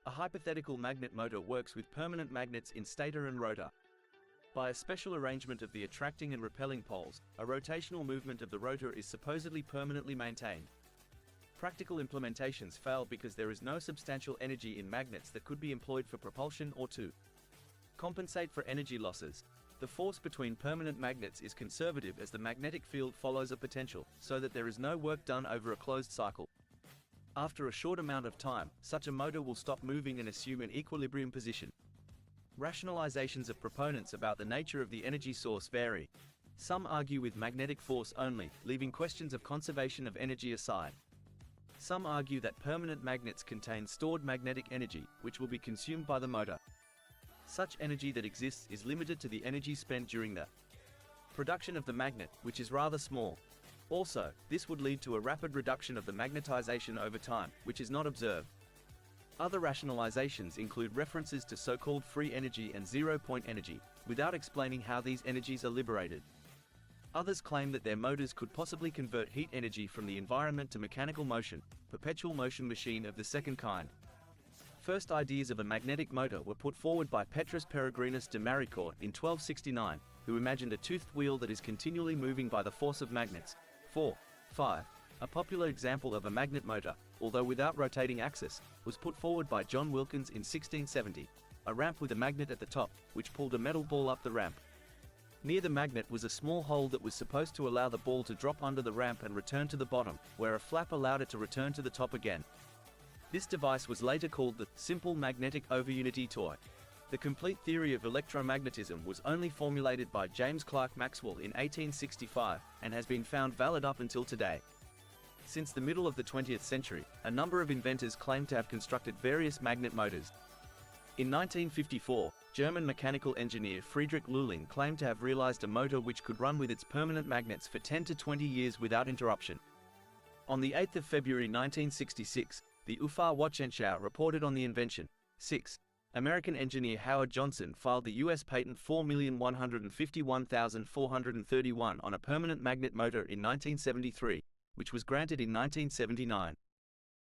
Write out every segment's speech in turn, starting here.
A hypothetical magnet motor works with permanent magnets in stator and rotor. By a special arrangement of the attracting and repelling poles, a rotational movement of the rotor is supposedly permanently maintained. Practical implementations fail because there is no substantial energy in magnets that could be employed for propulsion or to compensate for energy losses. The force between permanent magnets is conservative as the magnetic field follows a potential, so that there is no work done over a closed cycle. After a short amount of time, such a motor will stop moving and assume an equilibrium position. Rationalizations of proponents about the nature of the energy source vary. Some argue with magnetic force only, leaving questions of conservation of energy aside. Some argue that permanent magnets contain stored magnetic energy, which will be consumed by the motor. Such energy that exists is limited to the energy spent during the production of the magnet, which is rather small. Also, this would lead to a rapid reduction of the magnetization over time, which is not observed. Other rationalizations include references to so-called free energy and zero-point energy, without explaining how these energies are liberated. Others claim that their motors could possibly convert heat energy from the environment to mechanical motion, perpetual motion machine of the second kind. First ideas of a magnetic motor were put forward by Petrus Peregrinus de Maricourt in 1269, who imagined a toothed wheel that is continually moving by the force of magnets. 4. 5. A popular example of a magnet motor, although without rotating axis, was put forward by John Wilkins in 1670, a ramp with a magnet at the top, which pulled a metal ball up the ramp. Near the magnet was a small hole that was supposed to allow the ball to drop under the ramp and return to the bottom, where a flap allowed it to return to the top again. This device was later called the simple magnetic overunity toy. The complete theory of electromagnetism was only formulated by James Clerk Maxwell in 1865, and has been found valid up until today. Since the middle of the 20th century, a number of inventors claimed to have constructed various magnet motors. In 1954, German mechanical engineer Friedrich Lulling claimed to have realized a motor which could run with its permanent magnets for 10 to 20 years without interruption. On the 8th of February 1966, the UFA Wochenschau reported on the invention. 6. American engineer Howard Johnson filed the U.S. patent 4,151,431 on a permanent magnet motor in 1973, which was granted in 1979.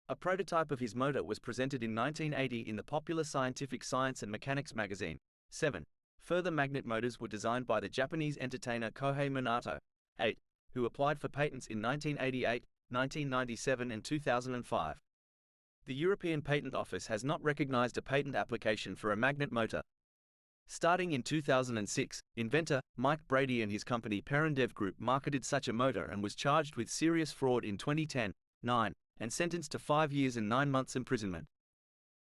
A prototype of his motor was presented in 1980 in the popular scientific Science and Mechanics magazine. 7. Further magnet motors were designed by the Japanese entertainer Kohei Minato. 8. Who applied for patents in 1988, 1997 and 2005. The European Patent Office has not recognized a patent application for a magnet motor. Starting in 2006, inventor Mike Brady and his company Perendev Group marketed such a motor and was charged with serious fraud in 2010, 9, and sentenced to 5 years and 9 months imprisonment.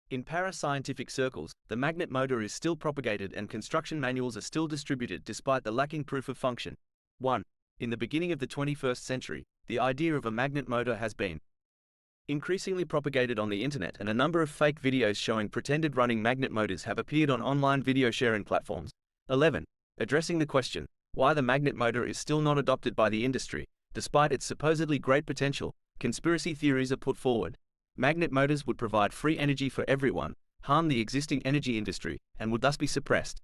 In para-scientific circles, the magnet motor is still propagated and construction manuals are still distributed despite the lacking proof of function. 1. In the beginning of the 21st century, the idea of a magnet motor has been increasingly propagated on the internet, and a number of fake videos showing pretended running magnet motors have appeared on online video sharing platforms. 11. Addressing the question, why the magnet motor is still not adopted by the industry, despite its supposedly great potential, conspiracy theories are put forward. Magnet motors would provide free energy for everyone, harm the existing energy industry, and would thus be suppressed.